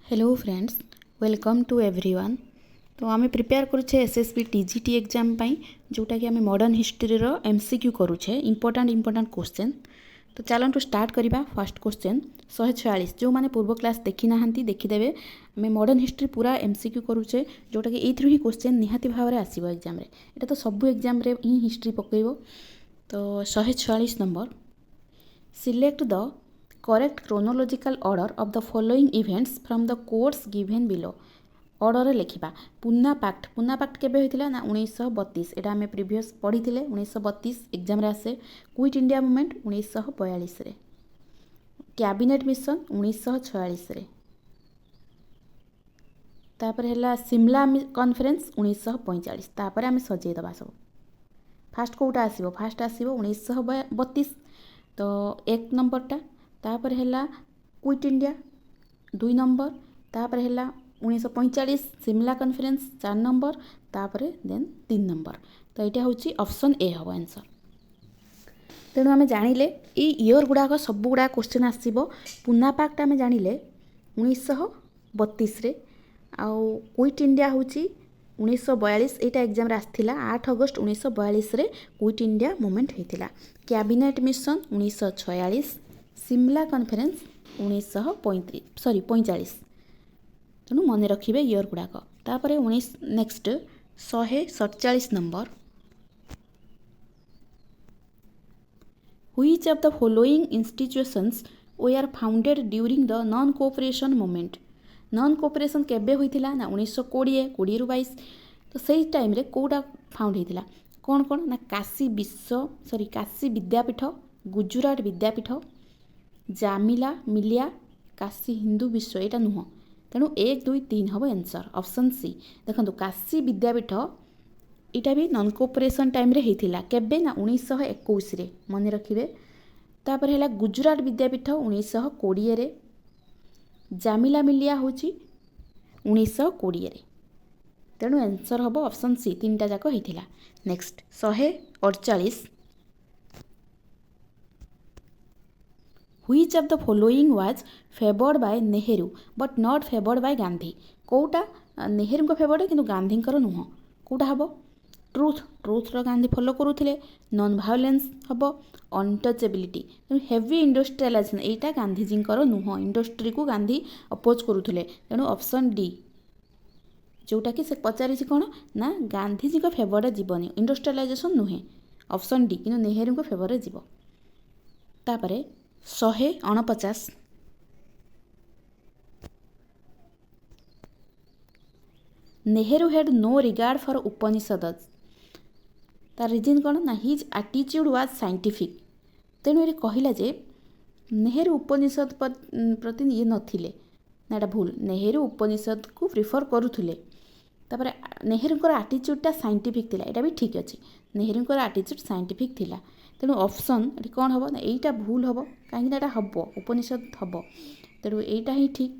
Hello friends, welcome to everyone. तो आम prepare करुचे एसएसबी टीजीटी एग्जाम पाई जोटा कि आम मॉडर्न हिस्ट्री रो एमसीक्यू करुचे इंपोर्टाट क्वेश्चन। तो चलतु स्टार्ट करवा। फर्स्ट क्वेश्चन 146 जो मैंने पूर्व क्लास देखी ना देखीदे। आम मॉडर्न हिस्ट्री पूरा एमसीक्यू करुचे जोटा कि ये ही क्वेश्चन निहाती भाव में आसो एग्जाम। यहाँ तो सब एग्जाम ही हिस्ट्री पकड़। तो 146 number, select the correct chronological order of the following events from the quotes given below। Order लिखा। पूना पैक्ट केबे होइतिला ना 1932। एटा हमें प्रीवियस पढ़ी 1932 एग्जाम रे आसे। क्विट इंडिया मूवमेंट 1942 रे। कैबिनेट मिशन 1946 रे। तापर हैला सिमला कॉन्फ्रेंस 1945। तापर आमे सजेई दबा सब। फास्ट कोटा आसीबो? फास्ट आसीबो 1932। तो एक नंबरटा। तापर हैला क्विट इंडिया 2 नंबर। तापर हैला 1945 सिमला कॉन्फ्रेंस 4 नंबर। तापर देन 3 नंबर। तो यहाँ हूँ ऑप्शन ए हम आंसर। तेणु आम जानिले ये इयर गुड़ाक सब गुड़ा क्वेश्चन आसो। पूना पैक्ट आम जानिले 1932 रे। आउ क्विट इंडिया हूँ 1942। यहाँ एग्जाम आसला 8 अगस्त 1942 रे क्विट इंडिया मूवमेंट होता। Cabinet mission 1946। सिमला कॉन्फ्रेंस 1945। तेणु मन रखिए इयर गुड़ाक। तापर 19 next 147 number, which of the following institutions were founded during the non cooperation movement. Non cooperation केबे होइतिला ना 1920 20 ରୁ 22। तो सही टाइम रे कोटा फाउंड होइतिला कौन कौन ना काशी विद्यापीठ, गुजरात विद्यापीठ, जामिला मिलिया, काशी हिंदू विश्व। यहाँ नुह। तेणु 1 2 3 हम आंसर ऑप्शन सी। देखो काशी विद्यापीठ यहाँ भी नॉन कोऑपरेशन टाइम रे होइतिला केबे ना 1921 रे। मन रखिए। तापर हैला गुजरात विद्यापीठ 1920 रे। जामिला मिलिया हूँ 1920 रे। तेणु आंसर हम ऑप्शन सी। 3टा जाक होइतिला। Next 148, which of the following was favoured by Nehru but not favoured by Gandhi. कौटा नेहरू को फेवर्ड किंतु गांधी नुह। कौटा हम? ट्रुथ गांधी फॉलो करुले। नॉन वायलेंस हम। अनटचेबिलिटी। हेवी इंडस्ट्रियलाइजेशन यहाँ गांधीजी नुह। इंडस्ट्री को गांधी अपोज करुले। तेणु ऑप्शन डी जोटा कि से पचारि कौन ना गांधीजी को फेवर जीवनी इंडस्ट्रियलाइजेशन नुहे। ऑप्शन डी कि नेहरू को फेवर जीव। तापर 149, Nehru had no regard for Upanishad. तार रिजन कौन ना हिज एटीट्यूड वाज साइंटिफिक। तेणु ये कहला जे नेहरू उपनिषद प्रति ये नथिले ना। एटा भूल। नेहरू उपनिषद को प्रिफर करुले। तापर नेहरू आटीट्यूडटा साइंटिफिक थिला। एटा भी ठीक अच्छे। नेहरू आटीट्यूड साइंटिफिक थिला। तेणु ऑप्शन ये कौन हम ना यहीटा भूल हम कहीं हम उपनिषद हम। तेणु यहीटा ही ठीक।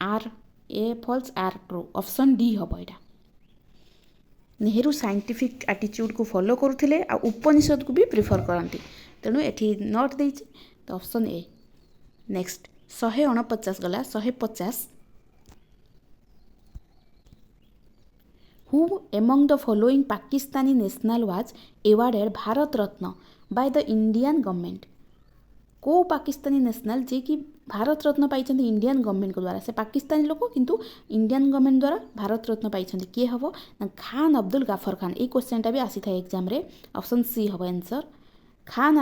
R A false R true. Option D हम। यहाँ नेहरू साइंटिफिक एटीट्यूड को फॉलो करुले आ उपनिषद को भी प्रिफर करती। तेणु ये नॉट दे। तो ऑप्शन ए। नेक्स्ट 149 गला। 150, who among the following Pakistani national was awarded Bharat Ratna by the Indian government. को पाकिस्तानी नेशनल जे कि भारत रत्न पाई इंडियन गवर्नमेंट को द्वारा। से पाकिस्तानी लोक किंतु इंडियन गवर्नमेंट द्वारा भारत रत्न पाई किए हम ना खान अब्दुल गाफर खान। ये क्वेश्चनटा भी आसी था एग्जाम रे। ऑप्शन सी हम आंसर। खान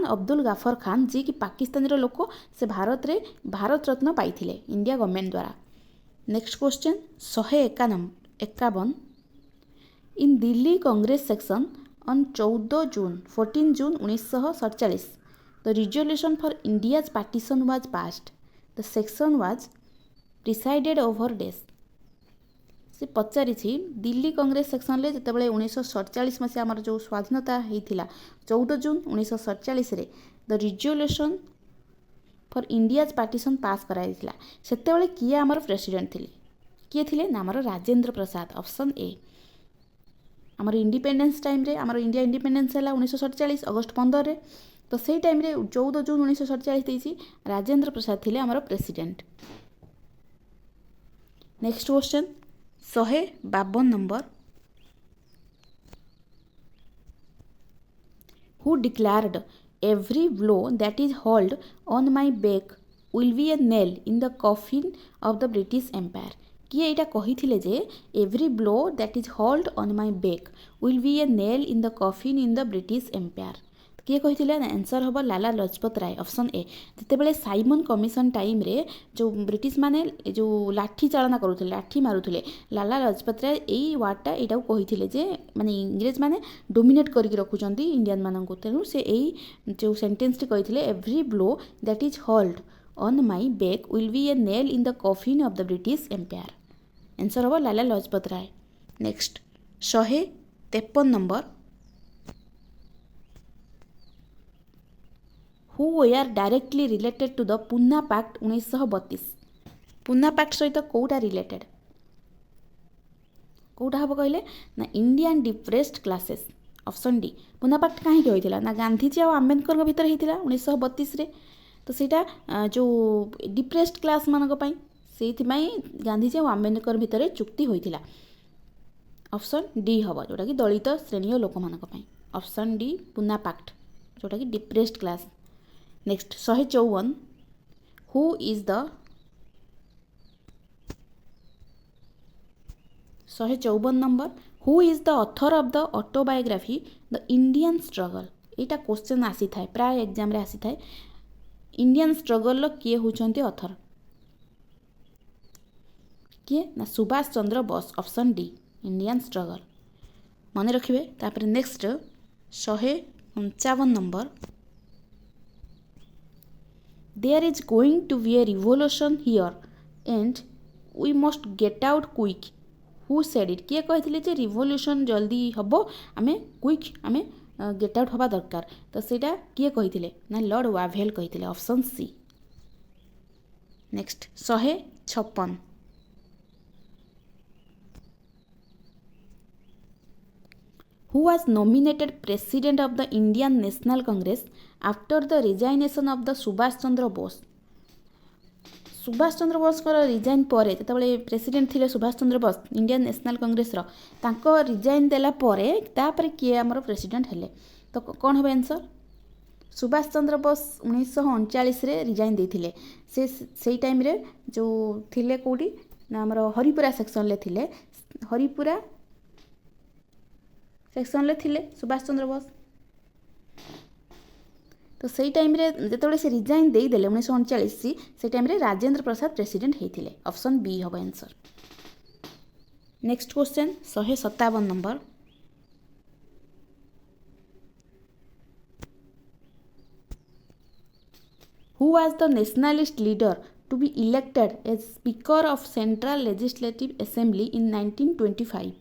अब्दुल गाफर खान जी कि पाकिस्तानी लोक से भारत रत्न पाई इंडिया गवर्नमेंट द्वारा। Next question 151, in Delhi Congress section on 14 June 1947 the resolution for India's partition was passed. The section was presided over डेस। से पचारि दिल्ली कांग्रेस सेक्शन में जिते 1947 मसीहा आमर जो स्वाधीनता होता 14 जून 1947 रे the resolution for India's partition pass कराइला। सेतेबेले किए आमर प्रेसिडेंट थिले? किए थिले ना आमर राजेंद्र प्रसाद। Option A. आमर इंडिपेंडेंस टाइम रे आमर इंडिया इंडिपेंडेंस है 1947 अगस्त 15 रे। तो सही टाइम रे 14 जून 1947 राजेंद्र प्रसाद थिले आमर president. Next question 152 number who declared every blow that is hurled on my back will be a nail in the coffin of the British Empire किए एटा कहिथिले जे every blow that is hurled on my back will be a nail in the coffin in the British Empire किए कहिथिले answer हम Lala Lajpat Rai option A जेतेबेले Simon commission time रे जो British माने जो लाठी चालना करूथिले लाठी मारुथिले लाला लजपत राय एई वार्डटा एटा कहिथिले जे माने इंग्रेज माने डोमिनेट करके रखुचंती इंडियन मानंको तेनु से एई जो सेंटेंस टी कहिथिले every blow that is hurled on my back will be a nail in the coffin of the British Empire answer हम Lala Lajpat Rai next 153 number who were directly related to the Pune Pact 1932 Pune Pact सहित Kota related Kota हम कहले ना Indian depressed classes option D Poona pact कहीं होता ना गांधीजी और आम्बेडकर भितर होता 1932 रे तो सीटा जो डिप्रेस्ड क्लास मानक से गांधीजी और आम्बेडकर भितर चुक्ति होता ऑप्शन डी हम जोटा कि दलित श्रेणी लोक मानक ऑप्शन डी पुना पाक्ट जोटा कि depressed class next 154 who is the 154 number who is the author of the autobiography the Indian struggle यहाँ क्वेश्चन आसी था प्राय एग्जाम रे आसी था इंडियन स्ट्रगल किए होचंती ऑथर किए ना Subhash Chandra Bose option D Indian struggle मन रखिए तापर next 155 number there is going to be a revolution here and we must get out quick who said it किए कही रिवोल्यूशन जल्दी हम आम क्विक आम गेट आउट हवा दरकार तो सेटा किए कही ना लॉर्ड वावेल कही option C next 156 who was nominated president of the Indian National Congress after the resignation of the Subhash Chandra Bose Subhash Chandra Bose resign पर जो प्रेसिडेंट थे Subhash Chandra Bose Indian National Congress resign देला तापर किए आमर प्रेसिडेंट हेले तो कौन हम आंसर सुभाष चंद्र बोस 1939 रे रिजाइन देथिले से टाइम रे जो थिले कोडी ना आमर हरिपुरा सेक्शन ले थिले हरिपुरा सेक्शन ले थिले सुभाष चंद्र बोस तो सही टाइम रे जेतबेले से रिजाइन दे देले 1939 से टाइम रे राजेंद्र प्रसाद प्रेसिडेंट हेथिले ऑप्शन बी हबो answer next question 157 number who was the nationalist leader to be elected as speaker of central legislative assembly in 1925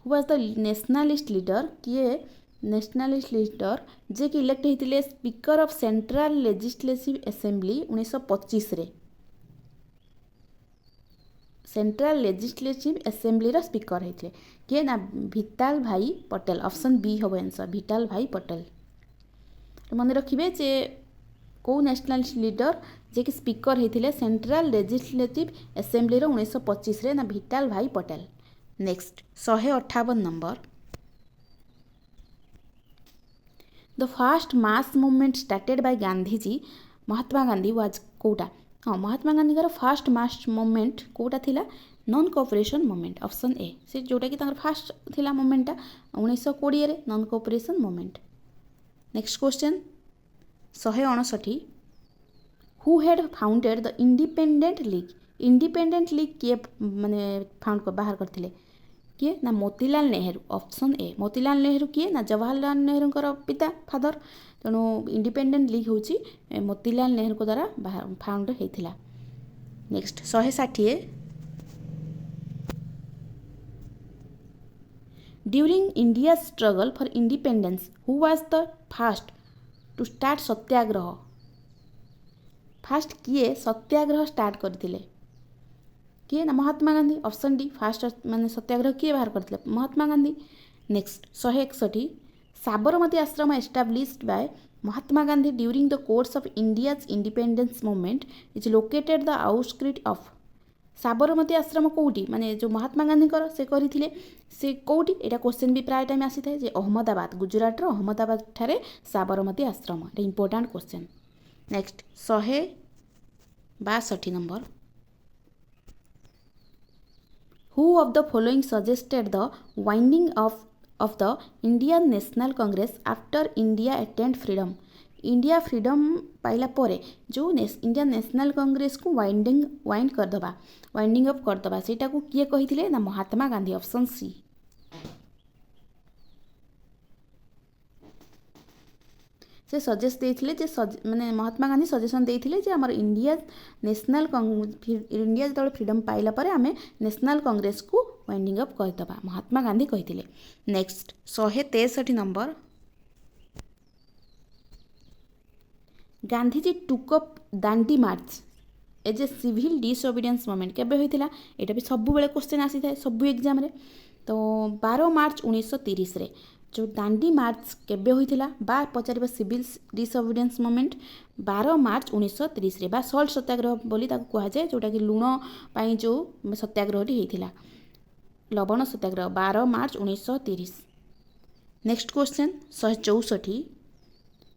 who was the nationalist leader किए नेशनलिस्ट लीडर जे कि elect होते speaker of central legislative assembly 1925 रे central legislative assembly रो speaker होते किए ना भिताल भाई पटेल ऑप्शन बी हम आंसर भिताल भाई पटेल मन रखिए जे कौ नेशनलिस्ट लीडर जे कि स्पीकर होते सेंट्रल लेजिस्लेटिव असेंबली रो 1925 रे ना भिताल भाई Patel next 158 number the first mass movement started by Gandhiji Mahatma Gandhi was कोटा हाँ Mahatma Gandhi first mass movement कोटा थिला non cooperation movement option A से जोटा कि फास्ट थिला मूवमेंटा 1920 रे non cooperation movement next question 159 who had founded the independent league किए माने फाउंड बाहर करथिले किए ना मोतीलाल नेहरू ऑप्शन ए मोतीलाल नेहरू किए ना जवाहरलाल नेहरू पिता फादर तेणु इंडिपेंडेंट लीग हूँ मोतीलाल नेहरू द्वारा फाउंड होता next 160 during India struggle for independence who was the first to start satyagraha first किए सत्याग्रह स्टार्ट करथिले किए ना Mahatma Gandhi option D first माने सत्याग्रह किए बाहर करथिले Mahatma Gandhi next 161 Sabarmati Ashram established by Mahatma Gandhi during the course of India's independence movement is located the outskirt of Sabarmati Ashram कौटी माने जो महात्मा गांधी से करथिले से कौटी एटा क्वेश्चन भी प्राय टाइम आसी थाए जे अहमदाबाद गुजरात रो अहमदाबाद ठारे साबरमती आश्रम एटा important question. Next 162 number who of the following suggested the winding of the Indian National Congress after India attained freedom. India freedom पाइला परे जो इंडियन नेशनल कांग्रेस को वाइंड करदबा वाइंडिंग अप करदबा सेटा को किए कहिथिले ना महात्मा गांधी ऑप्शन सी। से सजेस्ट देथिले जे माने महात्मा गांधी सजेशन देथिले जे हमर इंडिया जो फ्रीडम पाइला परे आमे नेशनल कांग्रेस को वाइंडिंग अप करदबा महात्मा गांधी कहिथिले। Next 163 number Gandhiji took up Dandi march as a civil disobedience movement केबे होइतिला एटा भी सब बेले क्वेश्चन आसी थाए सब एग्जाम रे। तो 12 मार्च 1930 रे जो दांडी मार्च केबे होइतिला बा पचारिबा सिविल डिसओबिडियंस मूवमेंट 12 मार्च 1930 रे बा सल्ट सत्याग्रह बोली ताको कहा जाए जोटा कि लुण पई जो सत्याग्रहटी हेइतिला लवण satyagraha 12 March 1930। Next question 164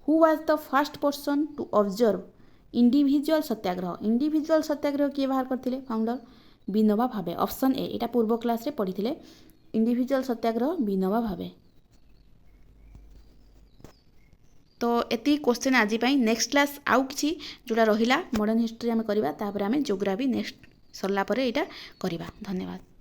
who was the first person to observe individual satyagraha. Individual satyagraha किए बाहर करथिले founder Vinoba Bhave option A एटा पूर्व क्लास रे पढ़िथिले इंडिविजुअल सत्याग्रह विनोबा भावे। तो एति क्वेश्चन आज पाई नेक्स्ट क्लास आउ किछि जोड़ा रहिला मॉडर्न हिस्ट्री आमे करबा तापर आमे ज्योग्राफी नेक्स्ट सरला परे एटा करबा। धन्यवाद।